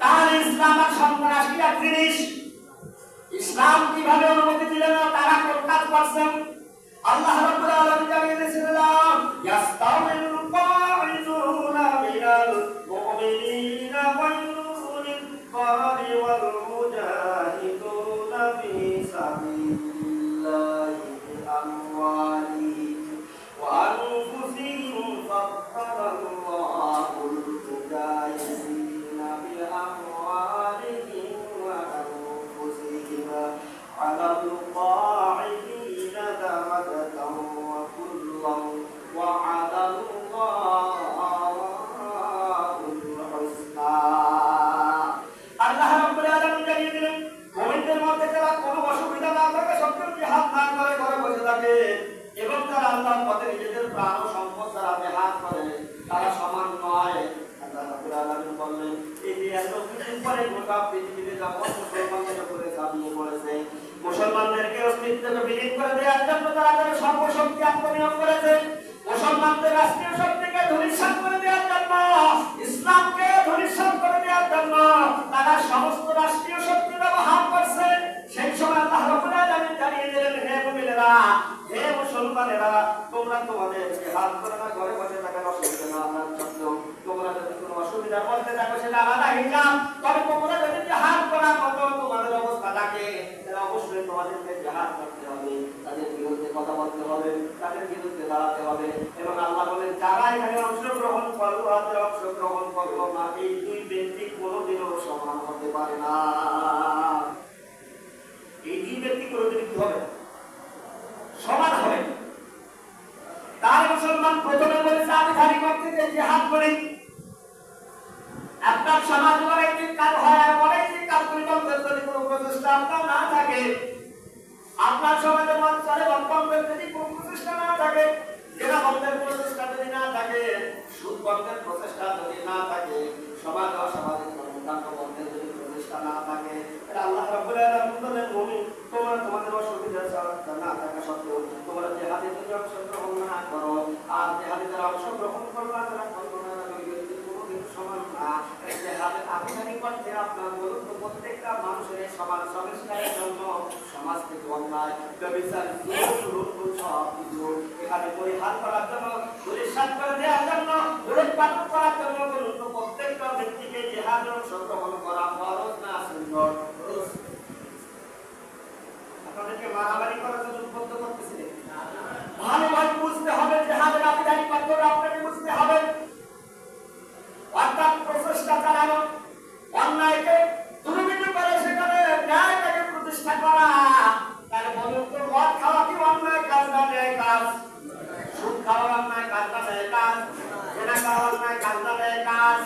তাহলে ইসলাম আর সন্ত্রাস কি এক জিনিস? ইসলাম কিভাবে অনুমতি দিলেন? তারা কোন কাজ করছেন? আল্লাহ রাব্বুল আলামিন জানিয়ে দিয়েছিলেন, ইয়াস্তামিল কাঈদুনা মিনাল মুমিনিনা ওয়াল কারি ওয়াল মুজাহিদুনা ফি সাবিলিল্লাহি বিআমওয়ালিহিম ওয়া আনফুসিহিম ফাদ্দালাল্লাহুল মুজাহিদিনা বিআমওয়ালিহিম ওয়া আনফুসিহিম আলাল কাঈদিনা দারাজাতাও ওয়া কুল্লান ওয়া'আদাল্লাহুল হুসনা। আল্লাহ রাব্বুল আলামিন জানিয়ে দিলেন, মুমিনদের মধ্যে যারা কোনো অসুবিধা না থাকে, সত্যের জিহাদ না করে ঘরে বসে থাকে এবং যারা আল্লাহর পথে নিজেদের প্রাণ ও সম্পদ দ্বারা জিহাদ করে, তারা সমান নয়। আল্লাহ রাব্বুল আলামিন বললেন, এই যে এত কিছুর পরে গোটা পৃথিবীতে যখন মুসলমানদের উপরে চাপিয়ে পড়েছে, মুসলমানদেরকে অস্তিত্বকে বিলীন করে দেওয়ার জন্য তারা তাদের সর্বশক্তি আত্মনিয়োগ করেছে, মুসলমানদের রাষ্ট্রীয় শক্তিকে ধূলিসাৎ করে দেওয়ার জন্য, ইসলামকে ধূলিসাৎ করে দেওয়ার জন্য তারা সমস্ত রাষ্ট্রীয় শক্তি ব্যবহার করছে। সেই সময় আল্লাহ রাব্বুল আলামিন জানিয়ে দিলেন, হে মুমিনেরা, হে মুসলমানেরা, তোমরা তোমাদের জিহাদ করে না, ঘরে বসে থাকার অসুবিধা না আপনার জন্য। তোমরা যদি কোনো অসুবিধার মধ্যে থাকো সেটা আলাদা হিসাব, তবে তোমরা যদি জিহাদ করার মতো তোমাদের অবস্থা থাকে, তাহলে অবশ্যই তোমাদেরকে জিহাদ করতে হবে, তাদের বিরুদ্ধে কথা বলতে হবে, তাদের বিরুদ্ধে দাঁড়াতে হবে। এবং আল্লাহ বলেন, যারা এখানে অংশগ্রহণ করলো আর যারা অংশগ্রহণ করলো না, এই দুই ব্যক্তি কোনোদিনও সমান হতে পারে না। এই দুই ব্যক্তি কোনোদিন কি হবে? সমান হবে। তার মুসলমান প্রথমে বলেছে, আমি ধারি করতে যে জিহাদ করি। আপনার সমাজ অনেকদিন কাজ হয় আর অনেকদিন কাজ পরিবর্তন যদি কোনো প্রচেষ্টা আপনার না থাকে, আপনার সমাজের অঞ্চলে বন্ধের যদি কোনো প্রচেষ্টা না থাকে, জেলা বন্ধের প্রচেষ্টা যদি না থাকে, সুদ বন্ধের প্রচেষ্টা যদি না থাকে, সমাজ অসামাজিক কর্মকাণ্ড বন্ধের যদি প্রচেষ্টা না থাকে, আল্লাহ রাব্বুল আলামিন বলেন, মুমিন তোমরা তোমাদের অসুবিধা না থাকা সত্ত্বেও তোমরা জিহাদে যদি অংশগ্রহণ না করো, আর জিহাদে যারা অংশগ্রহণ করবে তারা করবে না, কোনোদিন সমান না। জিহাদের আবিধানিক অর্থে আপনার বলুন তো, প্রত্যেকটা মানুষের সমাজ সংস্কারের জন্য সমাজ থেকে অন্যায়, ব্যভিচার, সব কিছু এখানে পরিহার করার জন্য, পরিষ্কার করে দেওয়ার জন্য, উলটপালট করার জন্য বলুন তো, প্রত্যেকটা ব্যক্তিকে জিহাদে অংশগ্রহণ করা ফরজ না সুন্নাত? আপনাদেরকে মারামারি করার জন্য উদ্বুদ্ধ করতেছিলেন। ভালোভাবে বুঝতে হবে, জিহাদের আবিধানিক অর্থটা আপনাকে বুঝতে হবে। অর্থাৎ প্রচেষ্টা চালানো, অন্যায়কে দূরীভূত করে সেখানে ন্যায়টাকে প্রতিষ্ঠা করা। তাহলে বলুন তো, মদ খাওয়া কি অন্যায় কাজ না ন্যায় কাজ? সুদ খাওয়া অন্যায় কাজ না ন্যায় কাজ? জেনা খাওয়া অন্যায় কাজ না ন্যায় কাজ?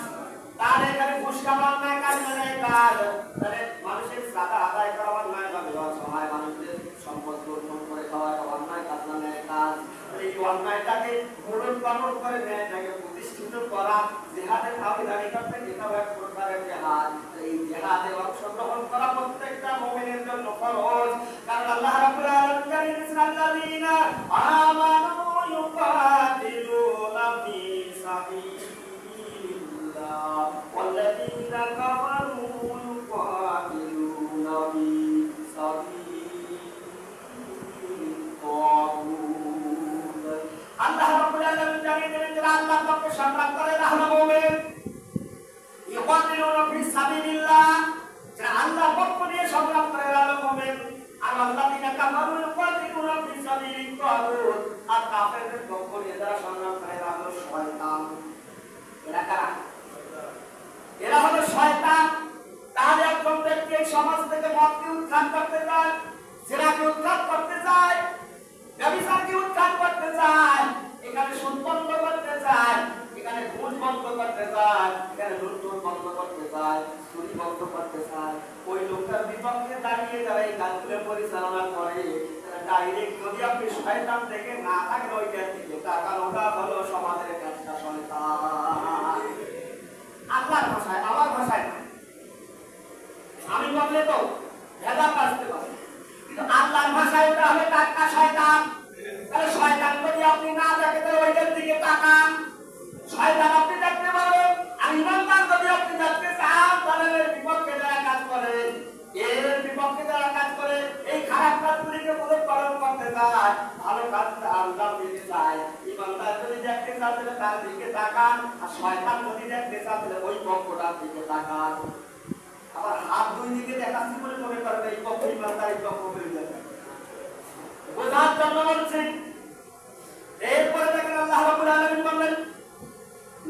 তাহলে এখানে ঘুষ খাওয়া অন্যায় কাজ না ন্যায় কাজ? তাহলে মানুষের চাঁদা আদায় করা অন্যায় বা সহায় মানুষদের সম্পদ লুণ্ঠন করে খাওয়া অন্যায় কাজ না ন্যায় কাজ? এই অন্যায়টাকে উলটপালট করে ন্যায়টাকে প্রতিষ্ঠিত করা জিহাদের আবিধানিক অর্থে এটাও এক প্রকারের জিহাদ। এই জিহাদে অংশগ্রহণ করা প্রত্যেকটা মুমিনের জন্য ফরজ। কারণ আল্লাহ রাব্বুল আলামিন জানিয়ে দিয়েছেন, আল্লাযীনা আমানু ইউকাতিলুনা ফি সাবিলিল্লাহ ওয়াল্লাযীনা কাফারু ইউকাতিলুনা ফি সাবিলিত তাগুত। আল্লাহ রাব্বুল আলামিন জানিয়ে দিলেন, যারা আল্লাহর পথে সংগ্রাম করে তারা মুমিন। ইউকাতিলুনা ফি সাবিলিল্লাহ, যারা আল্লাহর পথ নিয়ে সংগ্রাম করে তারা মুমিন। আর আল্লাযীনা কাফারু ইউকাতিলুনা ফি সাবিলিত তাগুত, আর কাফেরদের পক্ষ নিয়ে যারা সংগ্রাম করে তারা হলো শয়তান। এরা কারা? এরা হলো শয়তান। তাহলে একজন ব্যক্তি এই সমাজ থেকে মদকে উৎখাত করতে চায়, জেনাকে উৎখাত করতে চায়, ব্যভিচারকে উৎখাত করতে চায়, এখানে সুদ বন্ধ করতে চায়, এখানে ঘুষ বন্ধ করতে চায়, এখানে লুণ্ঠন বন্ধ করতে চায়, চুরি বন্ধ করতে চায়। ওই লোকটার বিপক্ষে দাঁড়িয়ে যারা এই কাজগুলো পরিচালনা করে ডাইরেক্ট যদি আপনি শয়তান থেকে না থাকেন ওইটার দিকে তাকান, ওটা হলো সমাজের একটা শয়তান। আল্লাহর ভাষায়, আমার ভাষায় না। আমি বললে তো ভেদা বাঁচতে পারে, কিন্তু আল্লাহর ভাষায় ওটা হবে টাটকা শয়তান। তাহলে শয়তান যদি আপনি না দেখে তাহলে ওইটার দিকে তাকান। শয়তান আপনি দেখতে পারেন, আর ইমানদার যদি আপনি দেখতে চান তাহলে এর বিপক্ষে যারা কাজ করে, এর বিপক্ষে যারা কাজ করে, এই খারাপ কাজগুলিকে পালন করতে চায়, ভালো কাজটা আল্লাহ দিতে চায়। ইমানদার যদি দেখতে চান তাহলে তার দিকে তাকান, আর শয়তান যদি দেখতে চান তাহলে ওই পক্ষটার দিকে তাকান। আবার হাত দুই দিকে দেখাচ্ছি বলে মনে করবে এই পক্ষ ইমানদার, এই পক্ষ বিরোধী। বোঝার জন্য বলছেন। এরপরে দেখেন আল্লাহ রাব্বুল আলামিন বললেন,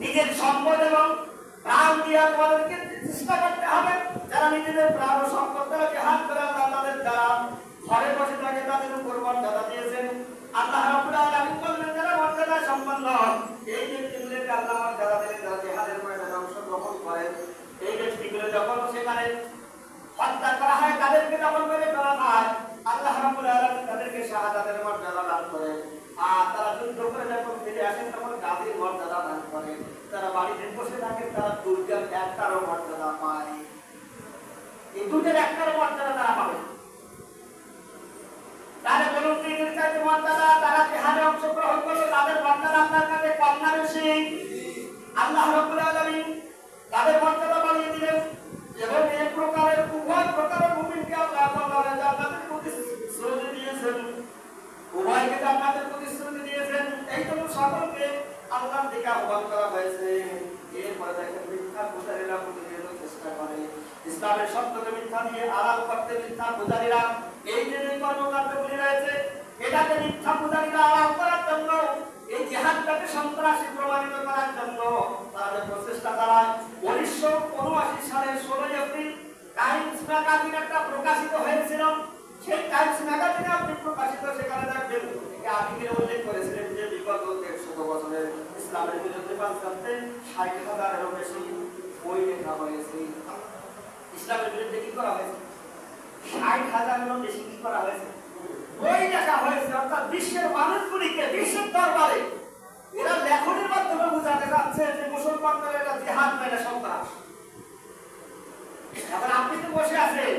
নিজের সম্পদ এবং প্রাণ দিয়ে তোমাদেরকে চেষ্টা করতে হবে। যারা নিজেদের প্রাণ ও সম্পদ দ্বারা জিহাদ করে আল্লাহ তাদের যারা ঘরে বসে থাকে তাদের উপর মর্যাদা দিয়েছেন। আল্লাহ রাব্বুল আলামিন বললেন, যারা মর্যাদা সম্পন্ন এই ব্যক্তিগুলোকে আল্লাহ মর্যাদা দিলেন, যারা জিহাদের ময়দানে অংশগ্রহণ করেন। এই ব্যক্তিগুলো যখন সেখানে হত্যা করা হয়, তাদেরকে যখন মেরে ফেলা হয়, আল্লাহ রাব্বুল আলামিন তাদেরকে শাহাদাতের মর্যাদা দান করেন। আর তারা যুদ্ধ করে যখন ফিরে আসেন তখন গাজীর মর্যাদা দান করেন। তারা বাড়িতে বসে থাকেন, তারা দুর্গের একটারও মর্যাদা পায়। এই দুর্গের একটারও মর্যাদা তারা পাবে। তাহলে বলুন নিজের কাছে মর্যাদা, তারা জিহাদে অংশগ্রহণ করলে তাদের মর্যাদা আপনার কাছে কম না বেশি? আল্লাহ রাব্বুল আলামিন তাদের মর্যাদা বাড়িয়ে দিলেন এবং এই প্রকারের উভয় প্রকারের মুমিনকে আল্লাহ তাআলা জান্নাতের প্রতিশ্রুতি দিয়েছেন। উভয়কে জান্নাতের প্রতিশ্রুতি দিয়েছেন। এই জন্য সকলকে আল্লাহর দিকে আহ্বান করা হয়েছে। এরপরে দেখেন মিথ্যা পূজারীরা প্রতিনিয়ত চেষ্টা করে ইসলামের সত্যকে মিথ্যা দিয়ে আড়াল করতে। মিথ্যা পূজারীরা এই যে কর্মকাণ্ডগুলি রয়েছে এটাকে মিথ্যা পূজারীরা আড়াল করার জন্য, এই জিহাদটাকে সন্ত্রাসী প্রমাণিত করার জন্য তাদের প্রচেষ্টা চালায়। 1979 সালের 16 এপ্রিল টাইমস ম্যাগাজিন একটা প্রকাশিত হয়েছিল। সেই টাইমস ম্যাগাজিনে আপনি প্রকাশিত, সেখানে দেখবেন আর্টিকেলে উল্লেখ করেছিলেন যে বিগত 150 বছরের ইসলামের বিরুদ্ধে পাঁচটাতে 60,000-এরও বেশি বই লেখা হয়েছে। ইসলামের বিরুদ্ধে কি করা হয়েছে? 60,000-এরও বেশি কি করা হয়েছে? বই লেখা হয়েছে। অর্থাৎ বিশ্বের মানুষগুলিকে বিশ্বের দরবারে এরা লেখনের মাধ্যমে বোঝাতে চাচ্ছে যে মুসলমানদের এটা জিহাদ না, এটা সন্ত্রাস। এখন আপনি তো বসে আছেন,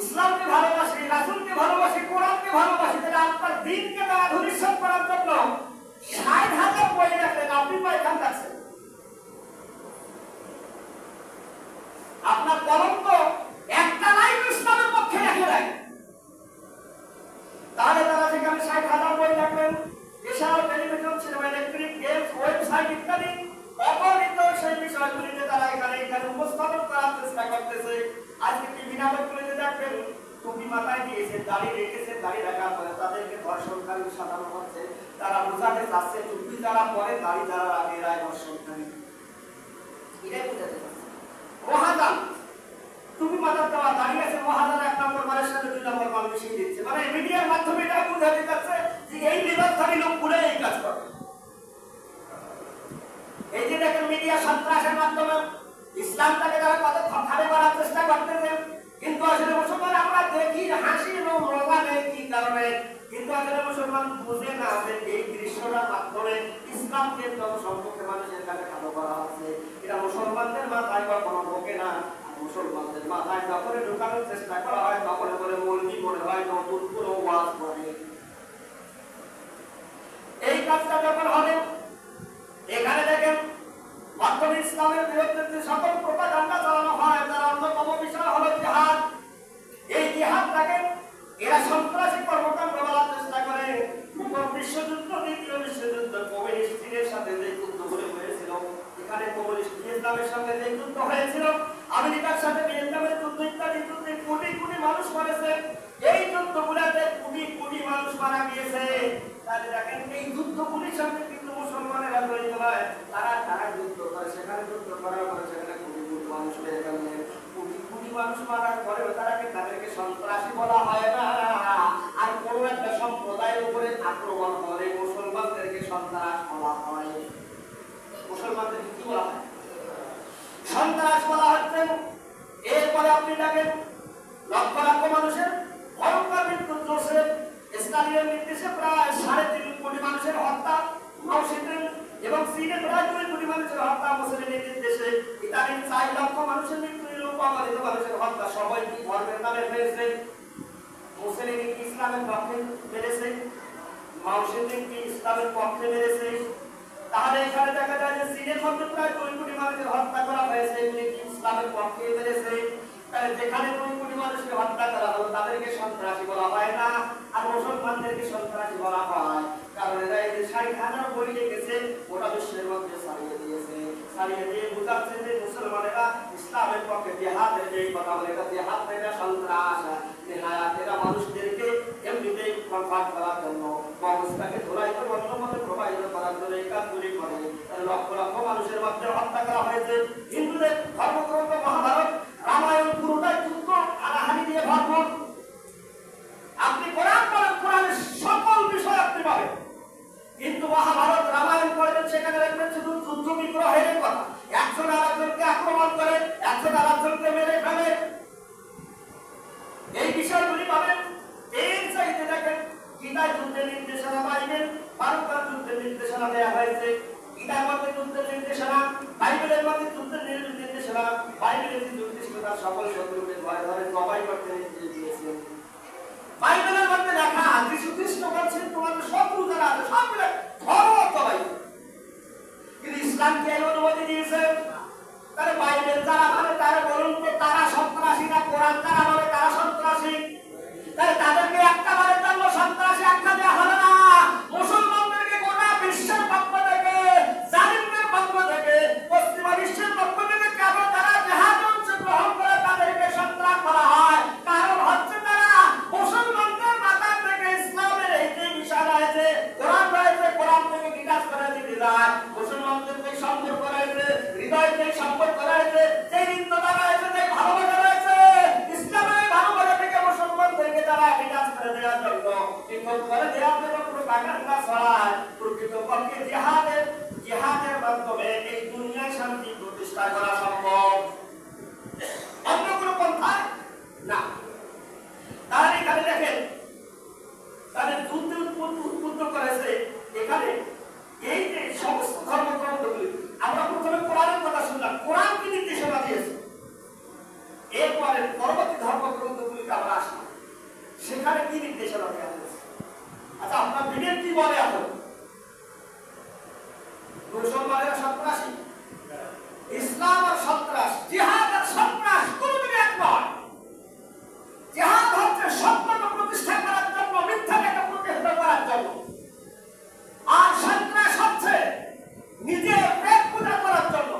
ইসলামকে ভালোবাসি, রাসূলকে ভালোবাসি, কোরআনকে ভালোবাসি, তাহলে আপনার দ্বীনকে তারা ধূলিসাৎ করার জন্য 60,000 বই লেখলেন, আপনি পায়খান কাটছেন। আপনার কলঙ্ক একটা লাইন ইসলামের পক্ষে লেখে দেয়। তাহলে তারা সেখানে 60,000 বই লেখলেন। এছাড়াও television, cinema, electric, games, website ইত্যাদি অগণিত সেই বিষয়গুলিতে তারা এখানে উপস্থাপন করার চেষ্টা করতেছে। আজকে টিভি নাটকগুলিতে দেখবেন টুপি মাথায় দিয়েছে, দাড়ি রেখেছে, দাড়ি রাখার পরে তাদেরকে ধর্ষণকারী সাজানো হচ্ছে। তারা বোঝাতে চাচ্ছে টুপি যারা পরে, দাড়ি যারা রাখে এরাই ধর্ষণকারী। এটাই বোঝাতে চাচ্ছে। মহাজান টুপি মাথার দেওয়া, দাড়ি আছে, মহাজান 1 নম্বর মানের সাথে 2 নম্বর মান মিশিয়ে দিচ্ছে। মানে মিডিয়ার মাধ্যমে এটা বোঝাতে চাচ্ছে যে এই লিবাসধারী লোকগুলো এই কাজ করে। এই যে দেখেন মিডিয়া সন্ত্রাসের মাধ্যমে ইসলামটাকে তারা কত খারাপ করার চেষ্টা করতেছে। কিন্তু আসলে মুসলমান আমরা দেখি হাসি এবং মজা নেই কি কারণে, কিন্তু আসলে মুসলমান বুঝে না যে এই দৃশ্যটার মাধ্যমে ইসলামকে সম্পর্কে মানুষের কাছে খাটো করা হচ্ছে। এটা মুসলমানদের মাথায় কখনো ঢোকে না। মুসলমানদের মাথায় যখন ঢোকানোর চেষ্টা করা হয় তখন বলে মৌলবি মনে হয় নতুন কোনো ওয়াজ করে। এই কাজটা যখন হবে, এখানে দেখেন বর্তমান ইসলামের বিরুদ্ধে যে সকল প্রোপাগান্ডা চালানো হয় তার অন্যতম বিষয় হলো জিহাদ। এই জিহাদটাকে এরা সন্ত্রাসী কর্মকাণ্ড বলার চেষ্টা করে। প্রথম বিশ্বযুদ্ধ, দ্বিতীয় বিশ্বযুদ্ধ, কমিউনিস্টদের সাথে যে যুদ্ধগুলো হয়েছিল, এখানে কমিউনিস্ট ভিয়েতনামের সঙ্গে যে যুদ্ধ হয়েছিল, আমেরিকার সাথে ভিয়েতনামের যুদ্ধ ইত্যাদি যুদ্ধে কোটি কোটি মানুষ মরেছে। এই যুদ্ধগুলোতে কোটি কোটি মানুষ মারা গিয়েছে। তাহলে দেখেন এই যুদ্ধগুলির সঙ্গে কিন্তু মুসলমানেরা জড়িত হয়। তারা যুদ্ধ করে, সেখানে যুদ্ধ করার পরে সেখানে কোটি কোটি মানুষ মেরে ফেললেন। কোটি কোটি মানুষ মারার পরেও তাদেরকে সন্ত্রাসী বলা হয় না। আর কোনো একটা সম্প্রদায়ের উপরে আক্রমণ হলে মুসলমানদেরকে সন্ত্রাস বলা হয়। মুসলমানদেরকে কি বলা হয়? সন্ত্রাস বলা হচ্ছে। এরপরে আপনি দেখেন লক্ষ লক্ষ মানুষের ভয়ঙ্কর মৃত্যু চলছে। স্টালিনের নির্দেশে প্রায় 3.5 কোটি মানুষের হত্যা, মাওসেতুং এবং চীনে প্রায় 2 কোটি মানুষের হত্যা, মুসলিমের নির্দেশে ইতালির 4 লক্ষ মানুষের মৃত্যু, ইউরোপ মানুষের হত্যা। সবাই কি ধর্মের নামে হয়েছে? মুসলিম কি ইসলামের পক্ষে মেরেছে? মাওসেতুং কি ইসলামের পক্ষে মেরেছে? তাহলে এখানে দেখা যায় যে চীনের মধ্যে প্রায় 2 কোটি মানুষের হত্যা করা হয়েছে, এগুলি কি ইসলামের পক্ষে মেরেছে? যেখানে 2 কোটি মানুষকে হত্যা করা হলো তাদেরকে সন্ত্রাসী বলা হয় না, আর মুসলমানদেরকে সন্ত্রাসী বলা হয়। কারণ এরা এই যে 60,000 বই লিখেছে গোটা বিশ্বের মধ্যে ছড়িয়ে দিয়েছে, ছড়িয়ে দিয়ে বুঝাচ্ছে যে মুসলমানেরা ইসলামের পক্ষে। জিহাদের যেই কথা বলে, এটা জিহাদ না, এটা সন্ত্রাস। এরা মানুষদেরকে এমনিতেই কনভার্ট করার জন্য, মগজটাকে ধরাইতে অন্য মতে প্রবাহিত করার জন্য এই কাজগুলি করে। লক্ষ লক্ষ মানুষের মধ্যে হত্যা করা হয়েছে। হিন্দুদের ধর্মগ্রন্থ মহাভারত, রামায়ণ পুরোটাই যুদ্ধ হানাহানি দিয়ে ভরপুর। আপনি কোরআন পড়েন, কোরআনের সকল বিষয় আপনি পাবেন, কিন্তু মহাভারত রামায়ণ পড়বেন, সেখানে দেখবেন শুধু যুদ্ধ বিগ্রহের কথা। একজন আরেকজনকে আক্রমণ করে, একজন আরেকজনকে মেরে ফেলে, এই বিষয়গুলি পাবেন। এর চাইতে দেখেন গীতায় যুদ্ধের নির্দেশনা পাইবেন, বারবার যুদ্ধের নির্দেশনা দেওয়া হয়েছে। গীতার মধ্যে যুদ্ধের নির্দেশনা, বাইবেলের মধ্যে যুদ্ধের নির্দেশনা। বাইবেলের যে যুদ্ধ তার সকল শত্রুকে ভয় ধরে জবাই করতে নির্দেশ দিয়েছে। বাইবেলের মধ্যে লেখা যীশু খ্রিস্ট বলছেন তোমাদের শত্রু যারা আছে সবগুলো ধরো জবাই। কিন্তু ইসলাম কি এর অনুমতি দিয়েছে? তাহলে বাইবেল যারা মানে তারা বলুন তো তারা সন্ত্রাসী না কোরআন যারা বলে তারা সন্ত্রাসী? তাহলে তাদেরকে একটা বারের জন্য সন্ত্রাসী আখ্যা দেওয়া হলো না। মুসলমানদেরকে গোটা বিশ্বের পক্ষ থেকে, জালিমদের পক্ষ থেকে, পশ্চিমা বিশ্বের পক্ষ থেকে কেন তারা জিহাদ অংশগ্রহণ করে তাদেরকে সন্ত্রাস করা হয়? কারণ হচ্ছে তারা মুসলমানদের মাথা থেকে ইসলামের এই যে বিষয় রয়েছে, কোরআন রয়েছে, কোরআন থেকে বিকাশ করে দিতে যায়। মুসলমানদের যে সম্পর্ক রয়েছে, হৃদয় যে সম্পর্ক রয়েছে, যে হৃদয়তা রয়েছে, যে ভালোবাসা রয়েছে, ইসলামের ভালোবাসা থেকে মুসলমানদেরকে তারা বিকাশ করে দেওয়ার জন্য, বিপদ করে দেওয়ার জন্য প্রোপাগান্ডা ছড়ায়। প্রকৃতপক্ষে জিহাদের মাধ্যমে এই দুনিয়ায় শান্তি প্রতিষ্ঠা করা সম্ভব, অন্য কোনো পন্থায় না। তাহলে এখানে দেখেন তাদের যুদ্ধে উদ্বুদ্ধ করেছে। এখানে এই যে সমস্ত ধর্মগ্রন্থগুলি, আমরা প্রথমে কোরআনের কথা শুনলাম, কোরআন কি নির্দেশনা দিয়েছে, এরপরে পরবর্তী ধর্মগ্রন্থগুলিকে আমরা আসলাম, সেখানে কি নির্দেশনা দেওয়া হয়েছে। আচ্ছা, আপনার বিবেক কি বলে? এখন মুসলমানেরা সন্ত্রাসী, ইসলাম আর সন্ত্রাস, জিহাদ আর সন্ত্রাস কোনদিন এক নয়। জিহাদ হচ্ছে সত্যকে প্রতিষ্ঠা করার জন্য, মিথ্যাকে প্রতিষ্ঠা করার জন্য, আর সন্ত্রাস হচ্ছে নিজের পেট পূজা করার জন্য,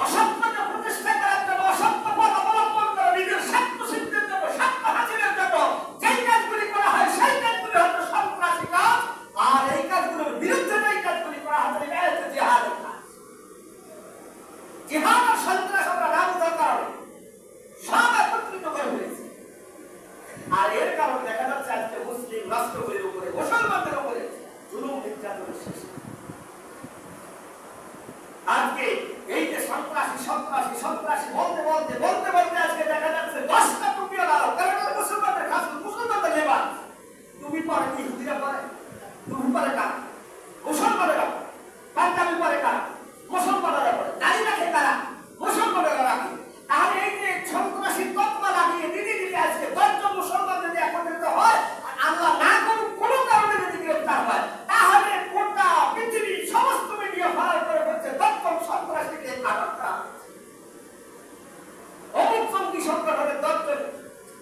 অসত্যকে প্রতিষ্ঠা করার জন্য, অসত্য পথ অবলম্বন করে নিজের স্বার্থ সিদ্ধির জন্য, স্বার্থ হাসিলের জন্য যেই কাজগুলি করা হয় সেই কাজগুলি হচ্ছে সন্ত্রাসী কাজ। আর এই কাজগুলোর বিরুদ্ধে যেই কাজগুলি করা হচ্ছে এটা হচ্ছে জিহাদের কাজ। জিহাদ আর সন্ত্রাস আমরা না বোঝার কারণে সব একত্রিত করে ফেলেছি। আর এর কারণে দেখা যাচ্ছে আজকে মুসলিম রাষ্ট্রগুলির উপরে, মুসলমানদের উপরে জুলুম নির্যাতনের শেষ। আজকে এই যে সন্ত্রাসী সন্ত্রাসী সন্ত্রাসী বলতে বলতে বলতে বলতে আজকে দেখা যাচ্ছে 10টা টুপিও লাগাও, কারণ মুসলমানদের খাস, মুসলমানদের লেবাস। টুপি পরে কি ইহুদিরা পরে? টুপি পরে কারা? মুসলমানেরা। পাঞ্জাবি পরে কারা? মুসলমানেরা পরে। দাড়ি রাখে কারা? মুসলমানেরা রাখে। তাহলে এই যে সন্ত্রাসী তকমা লাগিয়ে দিদি দিদি আজকে 10 জন মুসলমান যদি একত্রিত হয়, আল্লাহ না করুক কোনো কারণে যদি গ্রেফতার হয়, তাহলে গোটা পৃথিবীর সমস্ত মিডিয়া ফারার করে ফেলছে 10 জন সন্ত্রাসীকে আটক করা। অমুক জঙ্গি সংগঠনের 10 জন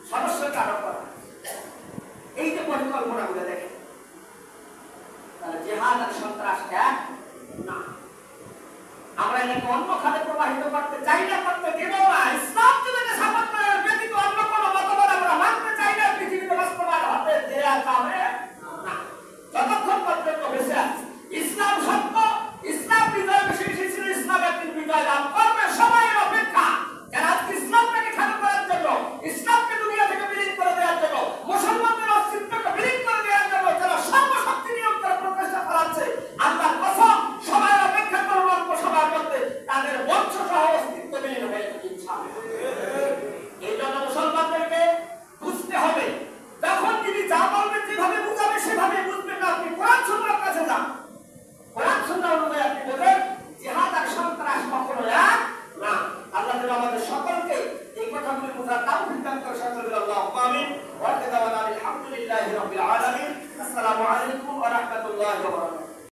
সদস্যকে আটক করা। এই যে পরিকল্পনাগুলো দেখেন, তাহলে জিহাদ আর সন্ত্রাস এক না। আমরা এটাকে অন্য খাতে প্রবাহিত করতে চাই না, করতে দেব না। ইসলাম যদি সাপোর্ট করে ব্যতীত অন্য কোনো মতবাদ আমরা মানতে চাই না, পৃথিবীতে বাস্তবায়ন হতে দেয়া যাবে না। যতক্ষণ পর্যন্ত বেঁচে আছে ইসলাম সত্য, ইসলাম বিজয় বেশি বেশি ছিল, ইসলাম একদিন বিজয় লাভ করবে। সময়ের অপেক্ষা যারা আজকে ইসলামটাকে খাটো করার জন্য, ইসলামকে দুনিয়া থেকে বিলীন করে দেওয়ার জন্য, মুসলমানদের অস্তিত্বকে বিলীন করে দেওয়ার জন্য যারা সর্বশক্তি নিয়োগ আমাদের সকলকে এই কথাগুলি বোঝার তাওফিক দান করে সকলে বলি আল্লাহুম্মা আমিন ওয়া আলহামদুলিল্লাহি রাব্বিল আলামিন। আসসালামু আলাইকুম ওয়া রাহমাতুল্লাহি ওয়া বারাকাতুহু।